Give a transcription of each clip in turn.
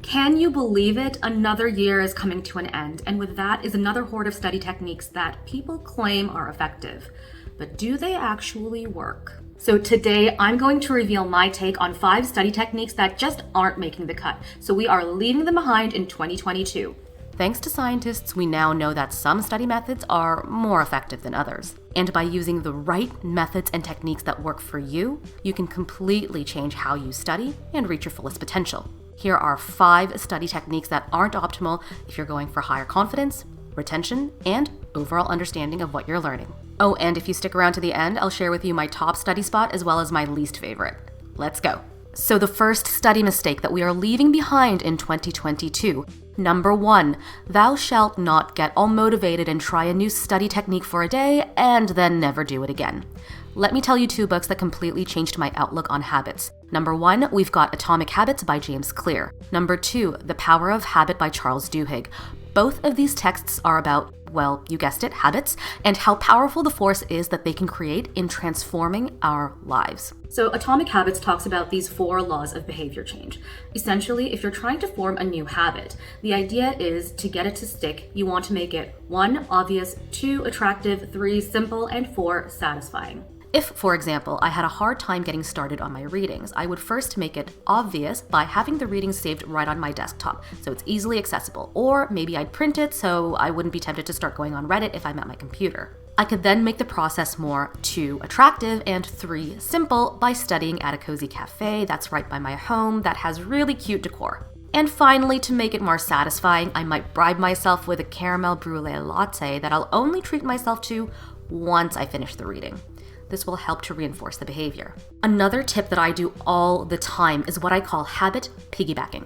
Can you believe it? Another year is coming to an end, and with that is another horde of study techniques that people claim are effective. But do they actually work? So today, I'm going to reveal my take on 5 study techniques that just aren't making the cut. So we are leaving them behind in 2022. Thanks to scientists, we now know that some study methods are more effective than others. And by using the right methods and techniques that work for you, you can completely change how you study and reach your fullest potential. Here are 5 study techniques that aren't optimal if you're going for higher confidence, retention, and overall understanding of what you're learning. Oh, and if you stick around to the end, I'll share with you my top study spot as well as my least favorite. Let's go. So the first study mistake that we are leaving behind in 2022. Number 1, thou shalt not get all motivated and try a new study technique for a day and then never do it again. Let me tell you 2 books that completely changed my outlook on habits. Number 1, we've got Atomic Habits by James Clear. Number 2, The Power of Habit by Charles Duhigg. Both of these texts are about, well, you guessed it, habits, and how powerful the force is that they can create in transforming our lives. So Atomic Habits talks about these 4 laws of behavior change. Essentially, if you're trying to form a new habit, the idea is to get it to stick, you want to make it 1, obvious, 2, attractive, 3, simple, and 4, satisfying. If, for example, I had a hard time getting started on my readings, I would first make it obvious by having the readings saved right on my desktop, so it's easily accessible. Or maybe I'd print it so I wouldn't be tempted to start going on Reddit if I'm at my computer. I could then make the process more 2, attractive, and 3, simple by studying at a cozy cafe that's right by my home that has really cute decor. And finally, to make it more satisfying, I might bribe myself with a caramel brulee latte that I'll only treat myself to once I finish the reading. This will help to reinforce the behavior. Another tip that I do all the time is what I call habit piggybacking.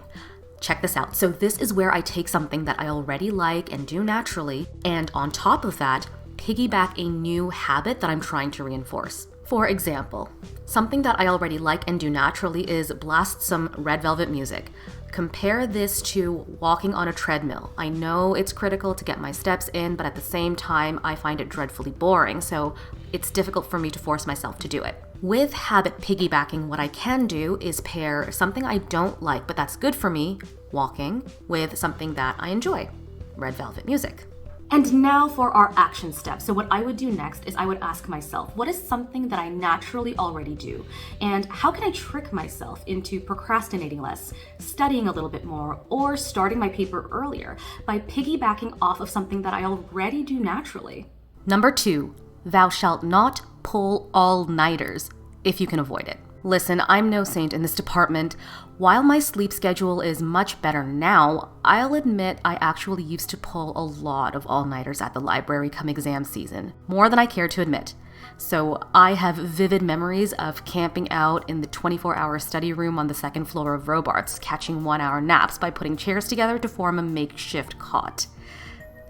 Check this out. So this is where I take something that I already like and do naturally, and on top of that, piggyback a new habit that I'm trying to reinforce. For example, something that I already like and do naturally is blast some Red Velvet music. Compare this to walking on a treadmill. I know it's critical to get my steps in, but at the same time, I find it dreadfully boring, so it's difficult for me to force myself to do it. With habit piggybacking, what I can do is pair something I don't like, but that's good for me, walking, with something that I enjoy, Red Velvet music. And now for our action steps. So what I would do next is I would ask myself, what is something that I naturally already do? And how can I trick myself into procrastinating less, studying a little bit more, or starting my paper earlier by piggybacking off of something that I already do naturally? Number 2, thou shalt not pull all-nighters if you can avoid it. Listen, I'm no saint in this department. While my sleep schedule is much better now, I'll admit I actually used to pull a lot of all-nighters at the library come exam season, more than I care to admit. So I have vivid memories of camping out in the 24-hour study room on the 2nd floor of Robarts, catching 1-hour naps by putting chairs together to form a makeshift cot.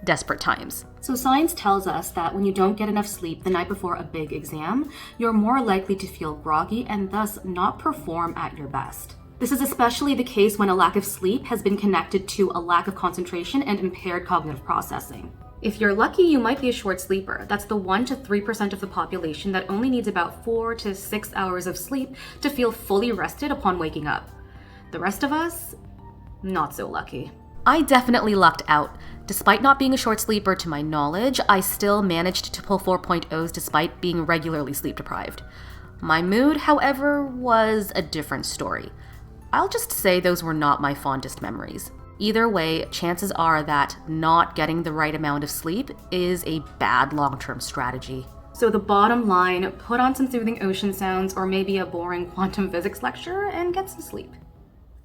Desperate times. So science tells us that when you don't get enough sleep the night before a big exam, you're more likely to feel groggy and thus not perform at your best. This is especially the case when a lack of sleep has been connected to a lack of concentration and impaired cognitive processing. If you're lucky, you might be a short sleeper. That's the 1 to 3% of the population that only needs about 4 to 6 hours of sleep to feel fully rested upon waking up. The rest of us, not so lucky. I definitely lucked out. Despite not being a short sleeper to my knowledge, I still managed to pull 4.0s despite being regularly sleep deprived. My mood, however, was a different story. I'll just say those were not my fondest memories. Either way, chances are that not getting the right amount of sleep is a bad long-term strategy. So the bottom line, put on some soothing ocean sounds or maybe a boring quantum physics lecture and get some sleep.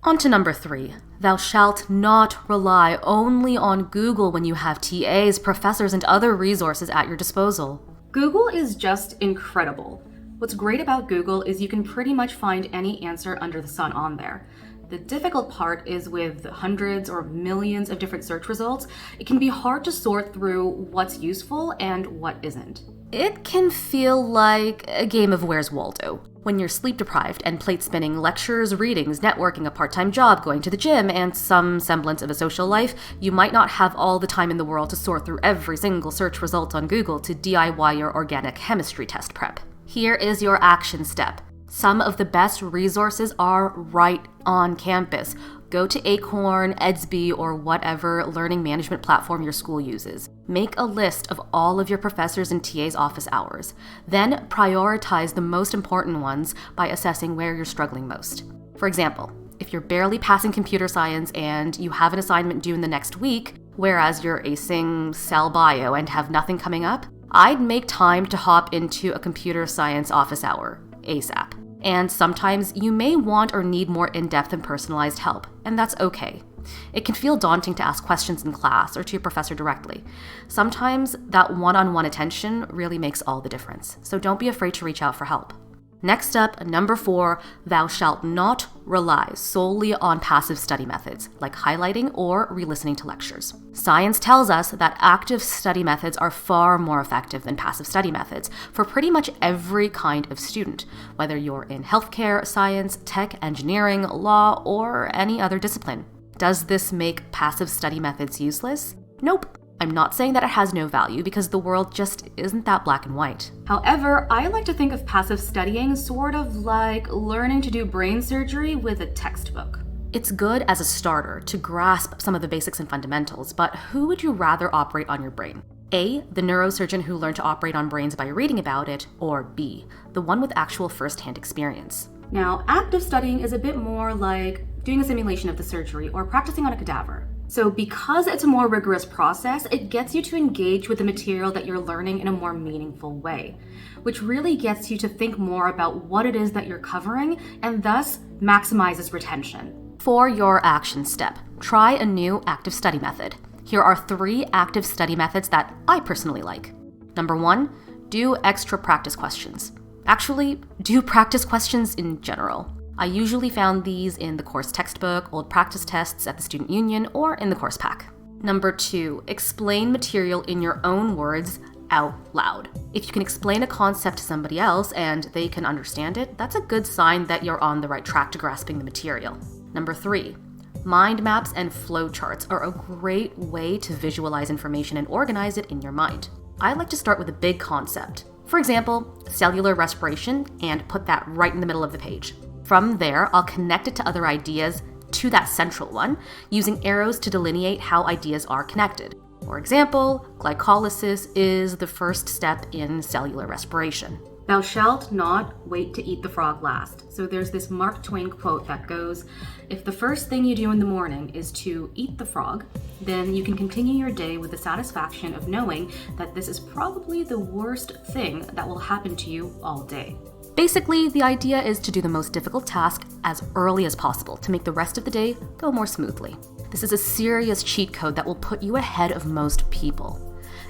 On to number 3. Thou shalt not rely only on Google when you have TAs, professors, and other resources at your disposal. Google is just incredible. What's great about Google is you can pretty much find any answer under the sun on there. The difficult part is with hundreds or millions of different search results, it can be hard to sort through what's useful and what isn't. It can feel like a game of Where's Waldo. When you're sleep deprived and plate spinning lectures, readings, networking, a part-time job, going to the gym, and some semblance of a social life, you might not have all the time in the world to sort through every single search result on Google to DIY your organic chemistry test prep. Here is your action step. Some of the best resources are right on campus. Go to Acorn, Edsby, or whatever learning management platform your school uses. Make a list of all of your professors' and TA's office hours. Then prioritize the most important ones by assessing where you're struggling most. For example, if you're barely passing computer science and you have an assignment due in the next week, whereas you're acing cell bio and have nothing coming up, I'd make time to hop into a computer science office hour, ASAP. And sometimes you may want or need more in-depth and personalized help, and that's okay. It can feel daunting to ask questions in class or to your professor directly. Sometimes that one-on-one attention really makes all the difference, so don't be afraid to reach out for help. Next up, number 4, thou shalt not rely solely on passive study methods, like highlighting or re-listening to lectures. Science tells us that active study methods are far more effective than passive study methods for pretty much every kind of student, whether you're in healthcare, science, tech, engineering, law, or any other discipline. Does this make passive study methods useless? Nope. I'm not saying that it has no value because the world just isn't that black and white. However, I like to think of passive studying sort of like learning to do brain surgery with a textbook. It's good as a starter to grasp some of the basics and fundamentals, but who would you rather operate on your brain? A, the neurosurgeon who learned to operate on brains by reading about it, or B, the one with actual first-hand experience? Now, active studying is a bit more like doing a simulation of the surgery or practicing on a cadaver. So because it's a more rigorous process, it gets you to engage with the material that you're learning in a more meaningful way, which really gets you to think more about what it is that you're covering and thus maximizes retention. For your action step, try a new active study method. Here are 3 active study methods that I personally like. Number 1, do extra practice questions. Actually, do practice questions in general. I usually found these in the course textbook, old practice tests at the student union, or in the course pack. Number 2, explain material in your own words out loud. If you can explain a concept to somebody else and they can understand it, that's a good sign that you're on the right track to grasping the material. Number 3, mind maps and flowcharts are a great way to visualize information and organize it in your mind. I like to start with a big concept. For example, cellular respiration, and put that right in the middle of the page. From there, I'll connect it to other ideas to that central one, using arrows to delineate how ideas are connected. For example, glycolysis is the first step in cellular respiration. Thou shalt not wait to eat the frog last. So there's this Mark Twain quote that goes, if the first thing you do in the morning is to eat the frog, then you can continue your day with the satisfaction of knowing that this is probably the worst thing that will happen to you all day. Basically, the idea is to do the most difficult task as early as possible to make the rest of the day go more smoothly. This is a serious cheat code that will put you ahead of most people.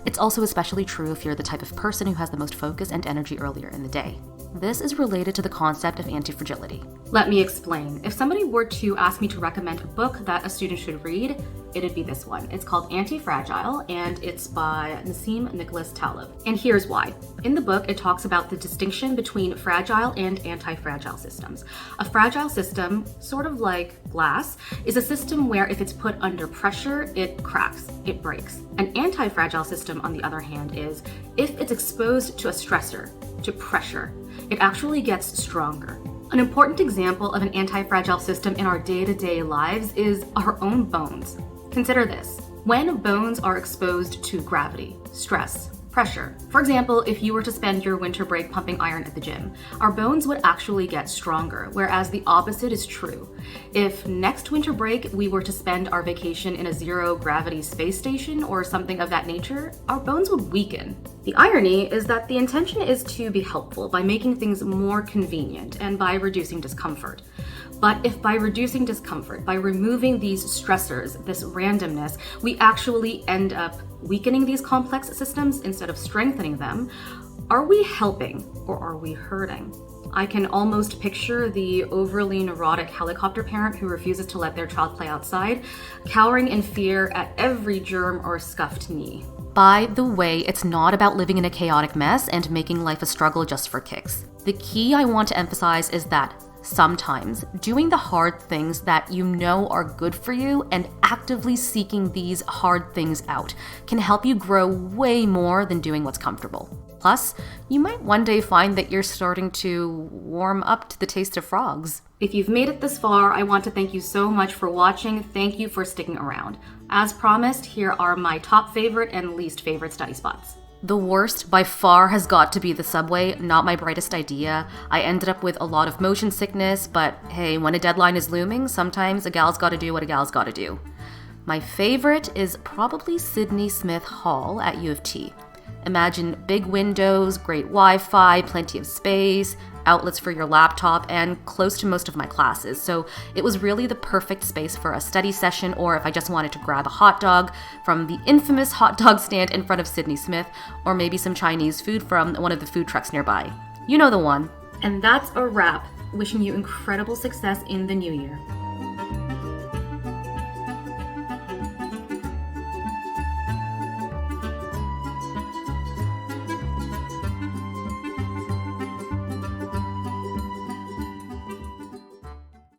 It's also especially true if you're the type of person who has the most focus and energy earlier in the day. This is related to the concept of anti-fragility. Let me explain. If somebody were to ask me to recommend a book that a student should read, it'd be this one. It's called Anti-Fragile, and it's by Nassim Nicholas Taleb. And here's why. In the book, it talks about the distinction between fragile and anti-fragile systems. A fragile system, sort of like glass, is a system where if it's put under pressure, it cracks, it breaks. An anti-fragile system, on the other hand, is if it's exposed to a stressor, to pressure, it actually gets stronger. An important example of an anti-fragile system in our day-to-day lives is our own bones. Consider this. When bones are exposed to gravity, stress, pressure. For example, if you were to spend your winter break pumping iron at the gym, our bones would actually get stronger, whereas the opposite is true. If next winter break we were to spend our vacation in a zero-gravity space station or something of that nature, our bones would weaken. The irony is that the intention is to be helpful by making things more convenient and by reducing discomfort. But if by reducing discomfort, by removing these stressors, this randomness, we actually end up weakening these complex systems instead of strengthening them, are we helping or are we hurting? I can almost picture the overly neurotic helicopter parent who refuses to let their child play outside, cowering in fear at every germ or scuffed knee. By the way, it's not about living in a chaotic mess and making life a struggle just for kicks. The key I want to emphasize is that sometimes doing the hard things that you know are good for you and actively seeking these hard things out can help you grow way more than doing what's comfortable. Plus, you might one day find that you're starting to warm up to the taste of frogs. If you've made it this far, I want to thank you so much for watching. Thank you for sticking around. As promised, here are my top favorite and least favorite study spots. The worst by far has got to be the subway, not my brightest idea. I ended up with a lot of motion sickness, but hey, when a deadline is looming, sometimes a gal's gotta do what a gal's gotta do. My favorite is probably Sidney Smith Hall at U of T. Imagine big windows, great Wi-Fi, plenty of space, outlets for your laptop, and close to most of my classes. So it was really the perfect space for a study session, or if I just wanted to grab a hot dog from the infamous hot dog stand in front of Sidney Smith, or maybe some Chinese food from one of the food trucks nearby. You know the one. And that's a wrap. Wishing you incredible success in the new year.